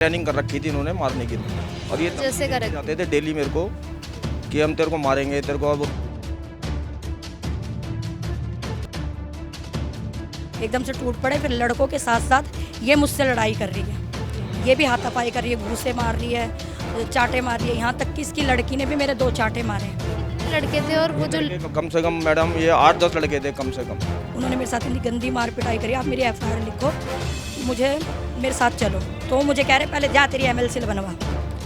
Planning कर रखी थी इन्होंने मारने की। और ये जैसे कर रखी? जाते थे डेली मेरे को कि हम तेरे को मारेंगे, तेरे को। अब एकदम से टूट पड़े। फिर लड़कों के साथ साथ ये मुझसे लड़ाई कर रही है, ये भी हाथापाई कर रही है, घूसे मार रही है, चाटे मार रही है। यहाँ तक कि इसकी लड़की ने भी मेरे 2 चाटे मारे हैं। लड़के थे और वो जो कम से कम मैडम ये 8-10 लड़के थे कम से कम। उन्होंने मेरे साथ इतनी गंदी मार पिटाई करी। आप मेरी FIR लिखो, मुझे मेरे साथ चलो। तो मुझे कह रहे पहले जा तेरी MLC बनवा।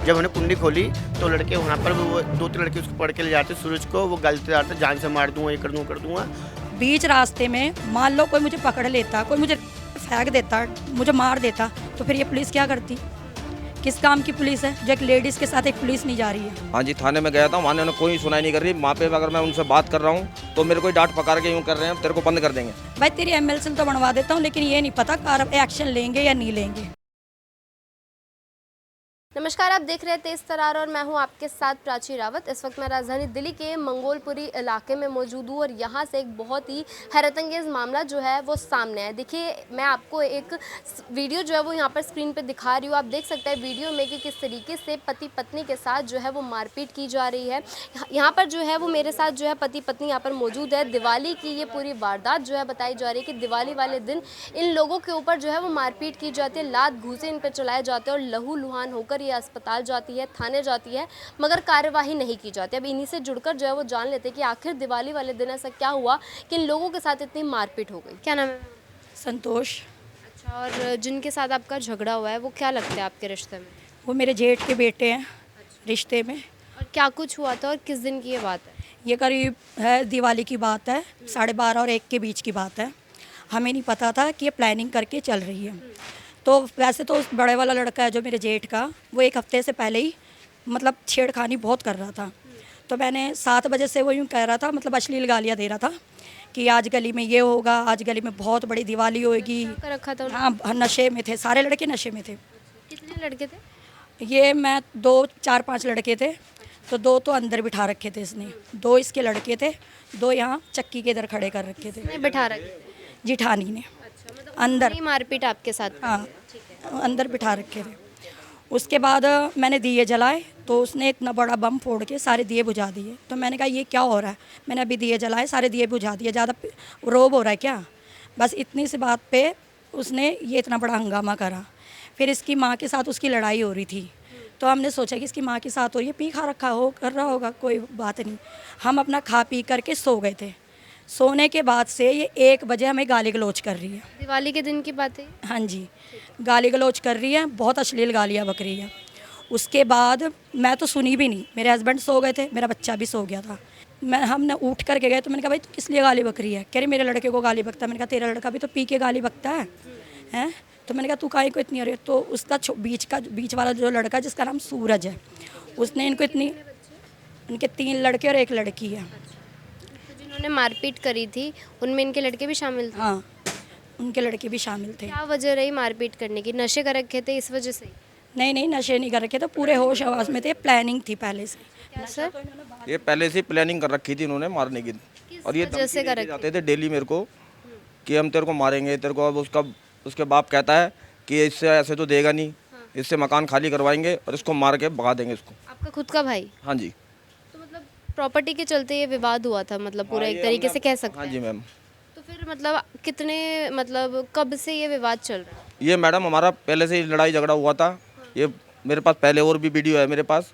जब हमने कुंडी खोली तो लड़के वहाँ पर वो 2-3 लड़के उसको पकड़ के ले जाते सूरज को, वो गलते जाते जान से मार दूंगा, ये कर दूंगा। बीच रास्ते में मान लो कोई मुझे पकड़ लेता, कोई मुझे फेंक देता, मुझे मार देता, तो फिर ये पुलिस क्या करती? किस काम की पुलिस है जो एक लेडीज़ के साथ एक पुलिस नहीं जा रही है? हाँ जी, थाने में गया था, वहाँ ने कोई सुनाई नहीं कर रही। वहाँ पे अगर मैं उनसे बात कर रहा हूँ तो मेरे को डांट पकड़ के यूँ कर रहे हैं, तेरे को बंद कर देंगे। भाई तेरी MLC तो बनवा देता हूँ, लेकिन ये नहीं पता कार एक्शन लेंगे या नहीं लेंगे। नमस्कार, आप देख रहे हैं तेज तरार और मैं हूं आपके साथ प्राची रावत। इस वक्त मैं राजधानी दिल्ली के मंगोलपुरी इलाके में मौजूद हूं और यहां से एक बहुत ही हैरतअंगेज़ मामला जो है वो सामने है। देखिए, मैं आपको एक वीडियो जो है वो यहां पर स्क्रीन पे दिखा रही हूं। आप देख सकते हैं वीडियो में कि किस तरीके से पति पत्नी के साथ जो है वो मारपीट की जा रही है। यहाँ पर जो है वो मेरे साथ जो है पति पत्नी यहाँ पर मौजूद है। दिवाली की ये पूरी वारदात जो है बताई जा रही है कि दिवाली वाले दिन इन लोगों के ऊपर जो है वो मारपीट की जाती है, लात घूसे इन पर चलाए जाते हैं और लहू लुहान होकर ये अस्पताल जाती है, थाने जाती है, मगर कार्यवाही नहीं की जाती। अब इन्हीं से जुड़कर जो है वो जान लेते हैं कि आखिर दिवाली वाले दिन ऐसा क्या हुआ कि इन लोगों के साथ इतनी मारपीट हो गई। क्या नाम है? संतोष। अच्छा, और जिनके साथ आपका झगड़ा हुआ है वो क्या लगते हैं आपके रिश्ते में? वो मेरे जेठ के बेटे हैं रिश्ते में। और क्या कुछ हुआ था और किस दिन की ये बात है? ये करीब है दिवाली की बात है, 12:30 और 1 के बीच की बात है। हमें नहीं पता था कि ये प्लानिंग करके चल रही है। तो वैसे तो उस बड़े वाला लड़का है जो मेरे जेठ का, वो 1 हफ्ते से पहले ही मतलब छेड़खानी बहुत कर रहा था। तो मैंने 7 बजे से वो यूँ कह रहा था, मतलब अश्लील गालियाँ दे रहा था कि आज गली में ये होगा, आज गली में बहुत बड़ी दिवाली होगी। कर रखा था? हाँ, नशे में थे, सारे लड़के नशे में थे। कितने लड़के थे? ये मैं 2, 4, 5 लड़के थे। तो 2 तो अंदर बिठा रखे थे इसने, 2 इसके लड़के थे, 2 यहाँ चक्की के इधर खड़े कर रखे थे। किसने बिठा रखे? जिठानी ने अच्छा, मतलब अंदर। नहीं मारपीट आपके साथ? हाँ, अंदर बिठा रखे थे। उसके बाद मैंने दिए जलाए तो उसने इतना बड़ा बम फोड़ के सारे दिए बुझा दिए। तो मैंने कहा ये क्या हो रहा है? मैंने अभी दिए जलाए, सारे दिए बुझा दिए, ज़्यादा रोब हो रहा है क्या? बस इतनी सी बात पे उसने ये इतना बड़ा हंगामा करा। फिर इसकी माँ के साथ उसकी लड़ाई हो रही थी। तो हमने सोचा कि इसकी माँ के साथ हो रही है, पी खा रखा हो, कर रहा होगा, कोई बात नहीं। हम अपना खा पी करके सो गए थे। सोने के बाद से ये 1 बजे हमें गाली गलौज कर रही है। दिवाली के दिन की बात है? हाँ जी, गाली गलौज कर रही है, बहुत अश्लील गालियाँ बक रही है। उसके बाद मैं तो सुनी भी नहीं, मेरे हस्बैंड सो गए थे, मेरा बच्चा भी सो गया था। हमने उठ करके गए तो मैंने कहा भाई तू किस लिए गाली बक रही है? कह रही मेरे लड़के को गाली बकता है। मैंने कहा तेरा लड़का भी तो पी के गाली बकता है, हैं? तो मैंने कहा तू काहे को इतनी हो रही है? तो उसका बीच वाला जो लड़का जिसका नाम सूरज है, उसने इनको इतनी, उनके 3 लड़के और 1 लड़की है। तो जिन्होंने मारपीट करी थी उनमें इनके लड़के भी शामिल थे? हाँ, उनके लड़के भी शामिल थे। क्या वजह रही मारपीट करने की? नशे कर रखे थे इस वजह से? नहीं, नशे नहीं कर रखे थे, पूरे होश हवास में थे, प्लानिंग थी पहले से। क्या सर? ये पहले से प्लानिंग कर रखी थी इन्होंने मारने की। और ये वजह से कर रखी? जाते थे डेली मेरे को कि हम तेरे को मारेंगे, तेरे को। अब उसके बाप कहता है कि इससे ऐसे तो देगा नहीं, इससे मकान खाली करवाएंगे और इसको मार के भगा देंगे इसको। आपका खुद का भाई? हाँ जी। तो मतलब प्रॉपर्टी के चलते ये विवाद हुआ था, मतलब पूरा एक तरीके से कह सकते हाँ हैं। जी मैम। तो फिर मतलब कितने, मतलब कब से ये विवाद चल रहा है? ये मैडम हमारा पहले से ही लड़ाई झगड़ा हुआ था। ये मेरे पास पहले और भी वीडियो है मेरे पास,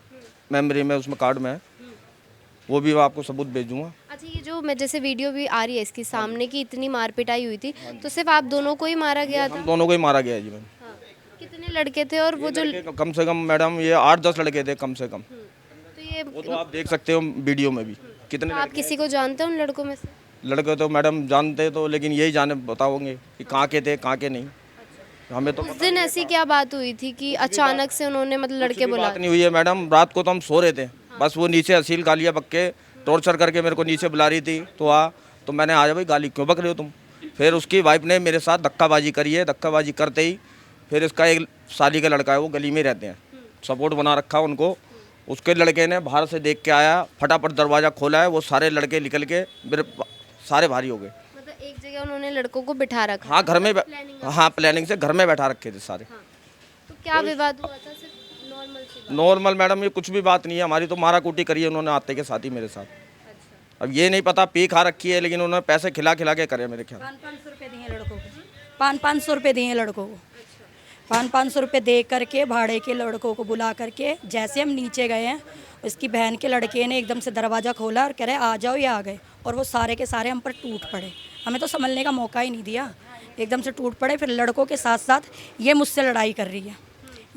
मेमोरी में, उसमें कार्ड में है, वो भी मैं आपको सबूत भेजूँगा। अच्छा, ये जो मैं जैसे वीडियो भी आ रही है इसकी सामने की इतनी मारपिटाई हुई थी, तो सिर्फ आप दोनों को ही मारा गया था? हम दोनों को ही मारा गया है जी मैम। हाँ। कितने लड़के थे और वो जो कम से कम मैडम ये 8-10 लड़के थे कम से कम। तो ये वो तो आप देख सकते हो वीडियो में भी कितने आप किसी को जानते हो उन लड़कों में से? लड़के तो मैडम जानते तो, लेकिन यही जाने बताओगे कि कहाँ के थे कहाँ के नहीं, हमें तो उस दिन ऐसी क्या बात हुई थी कि अचानक से उन्होंने मतलब लड़के बुला? बात नहीं हुई है मैडम। रात को तो हम सो रहे थे, बस वो नीचे असील गालियाँ बक के टॉर्चर करके मेरे को नीचे बुला रही थी। तो मैंने आ जा भाई, गाली क्यों बक रहे हो तुम? फिर उसकी वाइफ ने मेरे साथ धक्काबाजी करी है। धक्काबाजी करते ही फिर इसका एक साली का लड़का है, वो गली में रहते हैं, सपोर्ट बना रखा उनको। उसके लड़के ने बाहर से देख के आया, फटाफट दरवाज़ा खोला है, वो सारे लड़के निकल के मेरे सारे भारी हो गए। मतलब एक जगह उन्होंने लड़कों को बिठा रखा? हाँ, घर में प्लानिंग? हाँ, प्लानिंग से घर में बैठा रखे थे सारे। हाँ। तो क्या विवाद हुआ था? सिर्फ नॉर्मल सी बात? नॉर्मल मैडम, ये कुछ भी बात नहीं है हमारी, तो मारा कूटी करी है उन्होंने आते के साथ ही मेरे साथ। अच्छा। अब ये नहीं पता पी खा रखी है, लेकिन उन्होंने पैसे खिला खिला के करे मेरे ख्याल। 500 रुपये दिए लड़कों को, 500 रुपये दिए लड़कों को, 500 रुपये दे करके भाड़े के लड़कों को बुला करके, जैसे हम नीचे गए हैं उसकी बहन के लड़के ने एकदम से दरवाज़ा खोला और कह रहे आ जाओ, ये आ गए। और वो सारे के सारे हम पर टूट पड़े, हमें तो संभलने का मौका ही नहीं दिया, एकदम से टूट पड़े। फिर लड़कों के साथ साथ ये मुझसे लड़ाई कर रही है,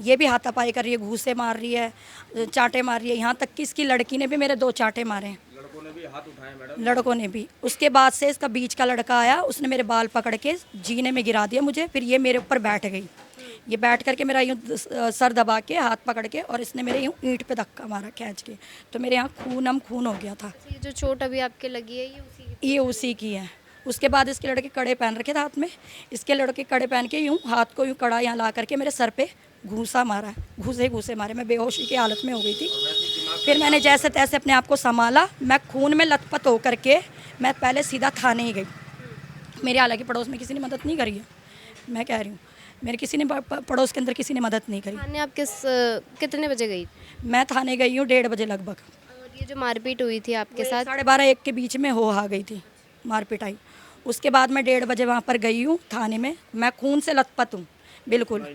ये भी हाथापाई कर रही है, घूसे मार रही है, चांटे मार रही है, यहाँ तक कि इसकी लड़की ने भी मेरे 2 चांटे मारे हैं। लड़कों ने भी हाथ उठाए मैडम, लड़कों ने भी। उसके बाद से इसका बीच का लड़का आया, उसने मेरे बाल पकड़ के जीने में गिरा दिया मुझे। फिर ये मेरे ऊपर बैठ गई, ये बैठ करके मेरा यूँ सर दबा के हाथ पकड़ के, और इसने मेरे यूँ ईंट पे धक्का मारा खींच के, तो मेरे यहाँ खून हो गया था। ये जो चोट अभी आपके लगी है ये उसी की है। उसके बाद इसके लड़के कड़े पहन रखे थे हाथ में, इसके लड़के कड़े पहन के यूँ हाथ को यूँ कड़ा यहाँ ला करके मेरे सर पे घूसा मारा, घूसे मारे। मैं बेहोशी की हालत में हो गई थी। फिर मैंने जैसे तैसे अपने आप को संभाला, मैं खून में लथपथ होकर के मैं पहले सीधा थाने ही गई। मेरे हालांकि पड़ोस में किसी ने मदद नहीं करी है, मैं कह रही हूँ, मेरे किसी ने पड़ोस के अंदर किसी ने मदद नहीं करी। थाने आप कितने बजे गई? मैं थाने गई हूँ 1:30 बजे लगभग। और ये जो मारपीट हुई थी आपके साथ? 12:30-1 के बीच में आ गई थी मारपीट आई। उसके बाद मैं 1:30 बजे वहाँ पर गई हूँ थाने में, मैं खून से लथपथ हूँ बिल्कुल।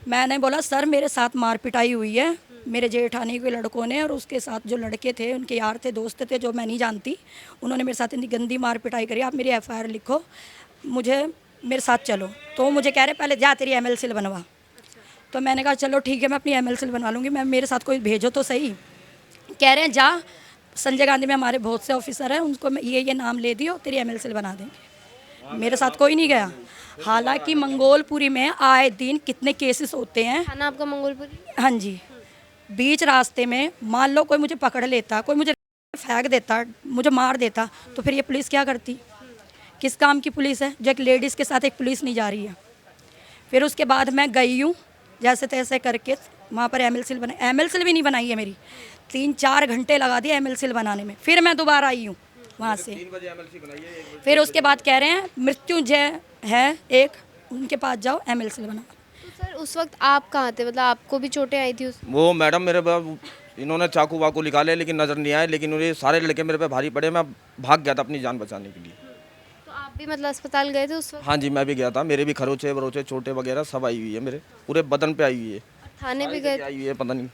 मैंने बोला सर मेरे साथ मारपिटाई हुई है, मेरे जेठानी के लड़कों ने, और उसके साथ जो लड़के थे उनके यार थे, दोस्त थे, जो मैं नहीं जानती, उन्होंने मेरे साथ इतनी गंदी मारपिटाई करी। आप मेरी FIR लिखो, मुझे मेरे साथ चलो। तो मुझे कह रहे पहले जा तेरी MLC बनवा। तो मैंने कहा चलो ठीक है, मैं अपनी MLC बनवा लूँगी, मैं मेरे साथ कोई भेजो तो सही। कह रहे हैं जा संजय गांधी में हमारे बहुत से ऑफिसर हैं, उनको ये नाम ले दियो, तेरी MLC बना देंगे। मेरे साथ कोई नहीं गया। हालांकि मंगोलपुरी में आए दिन कितने केसेस होते हैं। थाना आपका मंगोलपुरी? हाँ जी। बीच रास्ते में मान लो कोई मुझे पकड़ लेता, कोई मुझे फेंक देता, मुझे मार देता, तो फिर ये पुलिस क्या करती? किस काम की पुलिस है जो एक लेडीज़ के साथ एक पुलिस नहीं जा रही है? फिर उसके बाद मैं गई हूँ जैसे तैसे करके वहाँ पर MLC बना, MLC भी नहीं बनाई है मेरी, 3-4 घंटे लगा दिए MLC बनाने में। फिर मैं दोबारा आई हूँ वहाँ से। 3 बजे MLC बनाई है। फिर उसके बाद कह रहे हैं मृत्युंजय है एक, उनके पास जाओ MLC बना। तो सर उस वक्त आप कहाँ थे? मतलब आपको भी चोटें आई थी उस? वो मैडम मेरे पे इन्होंने चाकू वाकू निकाले लेकिन नज़र नहीं आए, लेकिन उन्हें सारे लड़के मेरे पे भारी पड़े, मैं भाग गया था अपनी जान बचाने के लिए। तो आप भी मतलब अस्पताल गए थे उस वक्त? हाँ जी, मैं भी गया था, मेरे भी खरोचे वरोचे चोटें वगैरह सब आई हुई है, मेरे पूरे बदन पे आई हुई है। थाने भी गए? आई हुई है पता नहीं,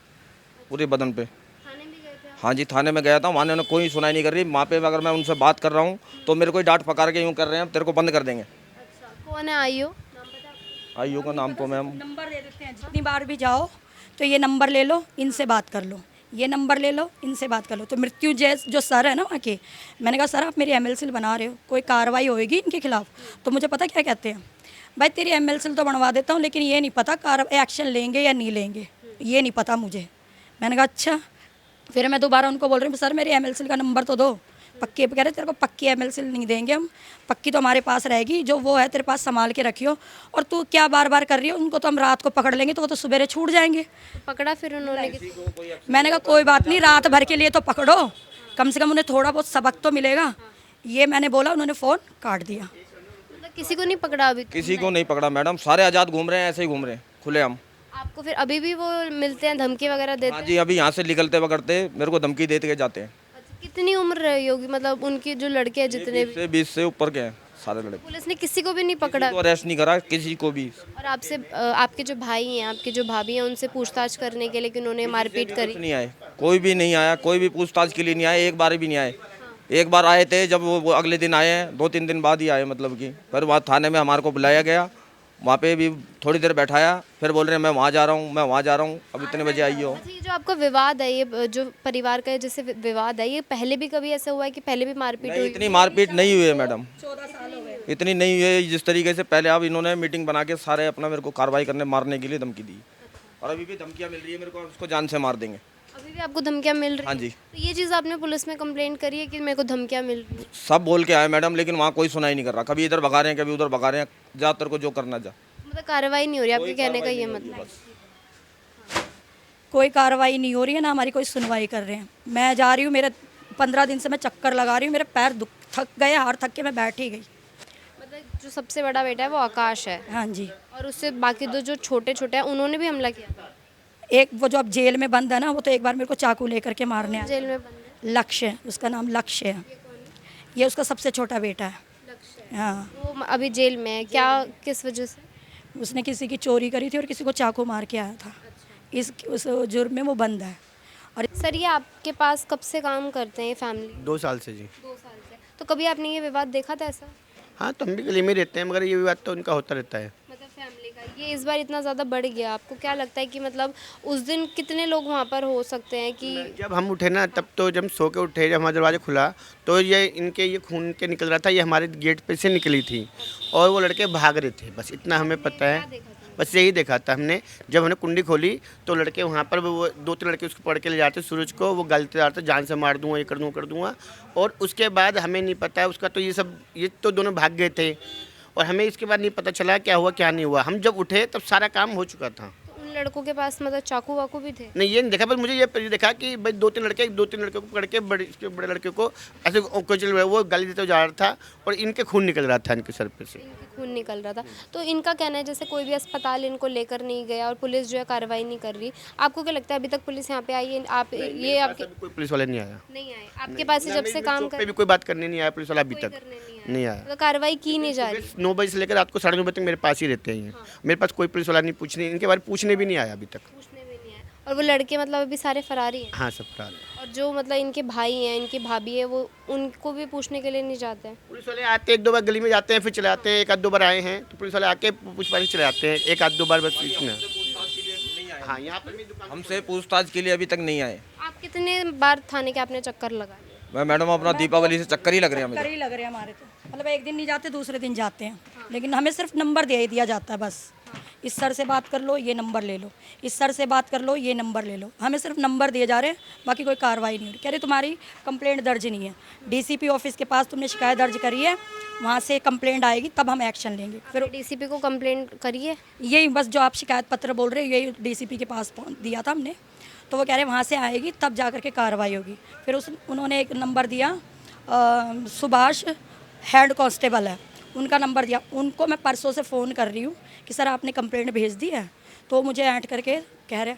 पूरे बदन पे। थाने भी गए थे आप? हाँ जी, थाने में गया था, वहाँ ने कोई सुनाई नहीं कर रही। वहाँ पे अगर मैं उनसे बात कर रहा हूँ तो मेरे को ही डांट पकड़ के यूँ कर रहे हैं, तेरे को बंद कर देंगे। अच्छा, कौन है आईओ? नाम पता आपको? आईओ का नाम तो मैम नंबर दे देते हैं, जितनी बार भी जाओ तो ये नंबर ले लो, इनसे बात कर लो, ये नंबर ले लो, इनसे बात कर लो। तो मृत्युंजय जो सर है ना वहाँ के, मैंने कहा सर आप मेरी MLC बना रहे हो, कोई कार्रवाई होएगी इनके खिलाफ? तो मुझे पता क्या कहते हैं, भाई तेरी MLC तो बनवा देता हूँ, लेकिन ये नहीं पता एक्शन लेंगे या नहीं लेंगे, ये नहीं पता मुझे। मैंने कहा अच्छा। फिर मैं दोबारा उनको बोल रही हूँ सर मेरी MLC का नंबर तो दो। पक्की कह रहे तेरे को पक्की MLC नहीं देंगे हम, पक्की तो हमारे पास रहेगी, जो वो है तेरे पास संभाल के रखियो। और तू क्या बार बार कर रही हो, उनको तो हम रात को पकड़ लेंगे तो वो तो सवेरे छूट जाएंगे। पकड़ा फिर उन्होंने? मैंने कहा कोई बात नहीं, रात भर के लिए तो पकड़ो, कम से कम उन्हें थोड़ा बहुत सबक तो मिलेगा। ये मैंने बोला, उन्होंने फ़ोन काट दिया। मतलब किसी को नहीं पकड़ा अभी? किसी को नहीं पकड़ा मैडम, सारे आज़ाद घूम रहे हैं, ऐसे ही घूम रहे हैं खुलेआम। आपको फिर अभी भी वो मिलते हैं, धमकी वगैरह देते हाँ हैं? जी, अभी यहाँ से निकलते वगैरह मेरे को धमकी देते के जाते हैं। अच्छा, कितनी उम्र रही होगी मतलब उनकी जो लड़के हैं जितने भी? 20 से ऊपर के हैं सारे लड़के। पुलिस ने किसी को भी नहीं पकड़ा? तो अरेस्ट नहीं करा किसी को भी। और आपसे आपके जो भाई हैं, आपके जो भाभी हैं, उनसे पूछताछ करने के लिए कि उन्होंने मारपीट करी? नहीं आए, कोई भी नहीं आया, कोई भी पूछताछ के लिए नहीं आए, एक बार भी नहीं आए। एक बार आए थे जब वो अगले दिन आए हैं, 2-3 दिन बाद ही आए, मतलब कि फिर वहाँ थाने में हमारे को बुलाया गया, वहाँ पे भी थोड़ी देर बैठाया, फिर बोल रहे हैं मैं वहाँ जा रहा हूँ, मैं वहाँ जा रहा हूँ, अब इतने बजे आई हो। अच्छा, ये जो आपका विवाद है, ये जो परिवार का जैसे विवाद है, ये पहले भी कभी ऐसा हुआ है कि पहले भी मारपीट नहीं, हुई? इतनी मारपीट नहीं हुई है मैडम, इतनी नहीं हुई है जिस तरीके से पहले। अब इन्होंने मीटिंग बना के सारे अपना मेरे को कार्रवाई करने मारने के लिए धमकी दी, और अभी भी धमकियाँ मिल रही है मेरे को, उसको जान से मार देंगे। अभी भी आपको धमकियाँ मिल रही? हाँ जी। तो ये चीज़ आपने पुलिस में कंप्लेंट करी है कि मेरे को धमकियाँ मिल रही हैं? सब बोल के आए मैडम, लेकिन वहाँ कोई सुनाई नहीं कर रहा, कभी इधर भगा रहे हैं, कभी उधर भगा रहे हैं, जा तेरे को जो करना जा। मतलब कार्रवाई नहीं हो रही, आपके कहने का ये मतलब? कोई कार्रवाई नहीं हो रही है, ना हमारी कोई सुनवाई कर रहे हैं। मैं जा रही हूँ, मेरे 15 दिन से मैं चक्कर लगा रही हूँ, मेरे पैर थक गए, हार थक के मैं बैठ ही गई। मतलब जो सबसे बड़ा बेटा है वो आकाश है, हाँ जी। और उससे बाकी दो जो छोटे छोटे हैं उन्होंने भी हमला किया था। एक वो जो अब जेल में बंद है ना, वो तो एक बार मेरे को चाकू लेकर के मारने आया। जेल में बंद है। लक्ष्य, उसका नाम लक्ष्य है। ये उसका सबसे छोटा बेटा है। लक्ष्य हाँ, वो अभी जेल में है, क्या किस वजह से? उसने किसी की चोरी करी थी और किसी को चाकू मार के आया था। उस जुर्म में वो बंद है। और सर ये आपके पास कब से काम करते हैं फैमिली? 2 साल से जी। 2 साल से। तो कभी आपने ये विवाद देखा था ऐसा? हाँ, तो हम भी गली में रहते हैं, मगर ये विवाद तो उनका होता रहता है। मतलब फैमिली का ये इस बार इतना ज़्यादा बढ़ गया, आपको क्या लगता है कि मतलब उस दिन कितने लोग वहाँ पर हो सकते हैं कि जब हम उठे ना, तब तो जब सो के उठे, जब हमारा दरवाज़ा खुला तो ये खून के निकल रहा था, ये हमारे गेट पे से निकली थी और वो लड़के भाग रहे थे, बस इतना हमें पता है। बस यही देखा था हमने। जब हमने कुंडी खोली तो लड़के वहाँ पर वो 2-3 लड़के उसको पकड़ के ले जाते सूरज को, वो गलते जाते जान से मार दूंगा, ये कर दूंगा। और उसके बाद हमें नहीं पता है उसका, तो ये तो दोनों भाग गए थे और हमें इसके बाद नहीं पता चला क्या हुआ क्या नहीं हुआ। हम जब उठे तब सारा काम हो चुका था। तो उन लड़कों के पास मतलब चाकू वाकू भी थे? नहीं, ये नहीं देखा, बस मुझे ये देखा कि भाई 2-3 लड़के को पकड़ के बड़े लड़के को ऐसे कुचल रहे, वो गाली देते हुए जा रहा था और इनके खून निकल रहा था इनके सर पे से। इनके खून निकल रहा था। तो इनका कहना है जैसे कोई भी अस्पताल इनको लेकर नहीं गया और पुलिस जो है कार्रवाई नहीं कर रही। आपको क्या लगता है अभी तक पुलिस यहाँ पे आई है? आप ये आपके कोई पुलिस वाले नहीं आया। नहीं आए आपके पास से जब से काम पे कर भी कोई बात करने नहीं आया पुलिस वाला अभी तक नहीं आया। तो कार्रवाई की नहीं जा रही। 9 बजे से लेकर रात को 9:30 बजे तक मेरे पास ही रहते हैं। मेरे पास कोई पुलिस वाला नहीं पूछने, इनके बारे में पूछने भी नहीं आया अभी तक। पूछने भी नहीं आए। और वो लड़के मतलब अभी सारे फरारी हैं? हाँ, सब फरार है। और जो मतलब इनके भाई हैं, इनकी भाभी है, वो उनको भी पूछने के लिए नहीं जाते हैं? पुलिस वाले आते हैं, 1-2 बार गली में जाते हैं, फिर चले आते हैं। 1-2 बार आए हैं तो पुलिस वाले आके पूछताछ चले आते हैं, 1-2 बार बस इतना। हाँ, यहाँ पर भी दुकान हमसे पूछताछ के लिए अभी तक नहीं आए। आप कितने बार थाने के आपने चक्कर लगाए? मैं मैडम अपना दीपावली से चक्कर ही लग रहे हैं कर मुझे। ही लग रहे हैं हमारे तो, मतलब एक दिन नहीं जाते दूसरे दिन जाते हैं। लेकिन हमें सिर्फ नंबर दे दिया जाता है बस। इस सर से बात कर लो, ये नंबर ले लो, इस सर से बात कर लो, ये नंबर ले लो। हमें सिर्फ नंबर दिए जा रहे हैं, बाकी कोई कार्रवाई नहीं हो रही। कह रहे तुम्हारी कंप्लेंट दर्ज नहीं है, डीसीपी ऑफिस के पास तुमने शिकायत दर्ज करी है, वहाँ से कंप्लेंट आएगी तब हम एक्शन लेंगे। फिर डीसीपी को कंप्लेंट करिए? यही बस जो आप शिकायत पत्र बोल रहे हो, यही डीसीपी के पास दिया था हमने, तो वो कह रहे वहाँ से आएगी तब जा कर के कार्रवाई होगी। फिर उन्होंने एक नंबर दिया, सुभाष हेड कांस्टेबल है, उनका नंबर दिया। उनको मैं परसों से फ़ोन कर रही हूँ कि सर आपने कंप्लेंट भेज दी है, तो मुझे ऐड करके कह रहे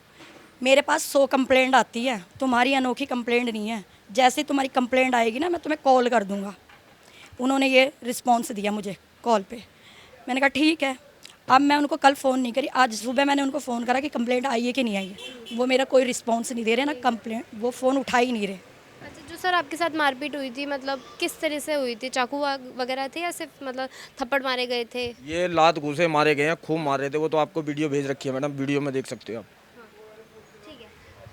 मेरे पास 100 कंप्लेंट आती है, तुम्हारी अनोखी कंप्लेंट नहीं है, जैसे तुम्हारी कंप्लेंट आएगी ना मैं तुम्हें कॉल कर दूँगा। उन्होंने ये रिस्पॉन्स दिया मुझे कॉल पे। मैंने कहा ठीक है। अब मैं उनको कल फ़ोन नहीं करी, आज सुबह मैंने उनको फ़ोन करा कि कंप्लेंट आई है कि नहीं आई है। वो मेरा कोई रिस्पॉन्स नहीं दे रहे ना कंप्लेंट, वो फ़ोन उठा ही नहीं रहे। अच्छा, जो सर आपके साथ मारपीट हुई थी मतलब किस तरह से हुई थी? चाकू वगैरह थे या सिर्फ मतलब थप्पड़ मारे गए थे? ये लात घूसे मारे गए हैं, खूब मारे थे। वो तो आपको वीडियो भेज रखी है मैडम, वीडियो में देख सकते हो आप। ठीक है,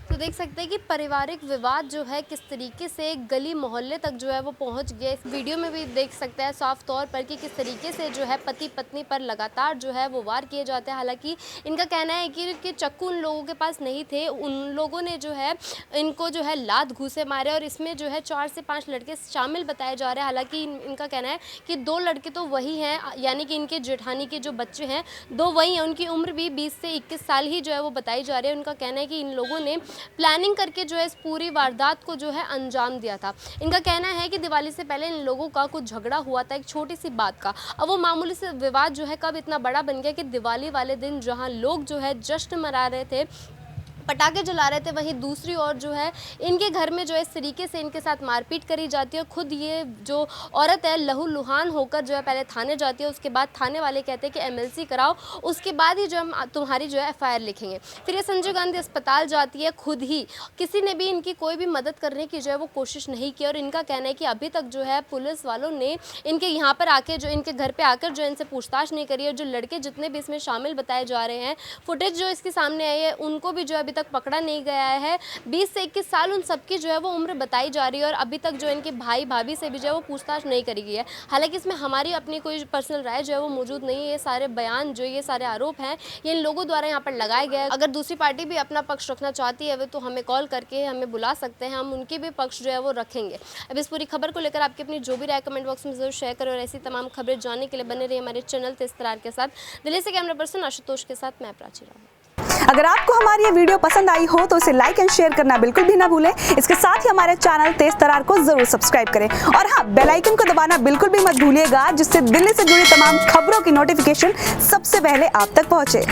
तो देख सकते हैं कि पारिवारिक विवाद जो है किस तरीके से गली मोहल्ले तक जो है वो पहुंच गया। इस वीडियो में भी देख सकते हैं साफ तौर पर कि किस तरीके से जो है पति पत्नी पर लगातार जो है वो वार किए जाते हैं। हालांकि इनका कहना है कि चाकू उन लोगों के पास नहीं थे, उन लोगों ने जो है इनको जो है लात घूसे मारे और इसमें जो है 4 से 5 लड़के शामिल बताए जा रहे हैं। हालांकि इनका कहना है कि 2 लड़के तो वही हैं, यानी कि इनके जेठानी के जो बच्चे हैं 2 वही हैं, उनकी उम्र भी 20 से 21 साल ही जो है वो बताई जा रही है। उनका कहना है कि इन लोगों ने प्लानिंग करके जो है इस पूरी वारदात को जो है अंजाम दिया था। इनका कहना है कि दिवाली से पहले इन लोगों का कुछ झगड़ा हुआ था एक छोटी सी बात का। अब वो मामूली से विवाद जो है कब इतना बड़ा बन गया कि दिवाली वाले दिन जहां लोग जो है जश्न मना रहे थे, पटाखे जला रहे थे, वहीं दूसरी ओर जो है इनके घर में जो है इस तरीके से इनके साथ मारपीट करी जाती है। खुद ये जो औरत है लहूलुहान होकर जो है पहले थाने जाती है, उसके बाद थाने वाले कहते हैं कि एमएलसी कराओ, उसके बाद ही जो हम तुम्हारी जो है एफआईआर लिखेंगे। फिर ये संजय गांधी अस्पताल जाती है खुद ही, किसी ने भी इनकी कोई भी मदद करने की जो है वो कोशिश नहीं की। और इनका कहना है कि अभी तक जो है पुलिस वालों ने इनके यहाँ पर आके जो इनके घर पर आकर जो इनसे पूछताछ नहीं करी है। जो लड़के जितने भी इसमें शामिल बताए जा रहे हैं, फुटेज जो इसके सामने आई है, उनको भी जो है तक पकड़ा नहीं गया है। 20 से 21 साल उन सबकी जो है वो उम्र बताई जा रही है और अभी तक जो इनके भाई भाभी से भी जो है वो पूछताछ नहीं करी गई है। हालांकि इसमें हमारी अपनी कोई पर्सनल राय जो है वो मौजूद नहीं है। ये सारे बयान जो ये सारे आरोप हैं ये इन लोगों द्वारा यहाँ पर लगाए गए हैं। अगर दूसरी पार्टी भी अपना पक्ष रखना चाहती है तो हमें कॉल करके हमें बुला सकते हैं, हम उनके भी पक्ष जो है वो रखेंगे। अब इस पूरी खबर को लेकर आपकी अपनी जो भी राय कमेंट बॉक्स में जरूर शेयर करें और ऐसी तमाम खबरें जानने के लिए बने रहिए हमारे चैनल तेज तरार के साथ। दिल्ली से कैमरा पर्सन आशुतोष के साथ मैं प्राची रावत। अगर आपको हमारी ये वीडियो पसंद आई हो तो इसे लाइक एंड शेयर करना बिल्कुल भी ना भूलें। इसके साथ ही हमारे चैनल तेज तरार को जरूर सब्सक्राइब करें और हाँ, बेल आइकन को दबाना बिल्कुल भी मत भूलिएगा, जिससे दिल्ली से जुड़ी तमाम खबरों की नोटिफिकेशन सबसे पहले आप तक पहुंचे।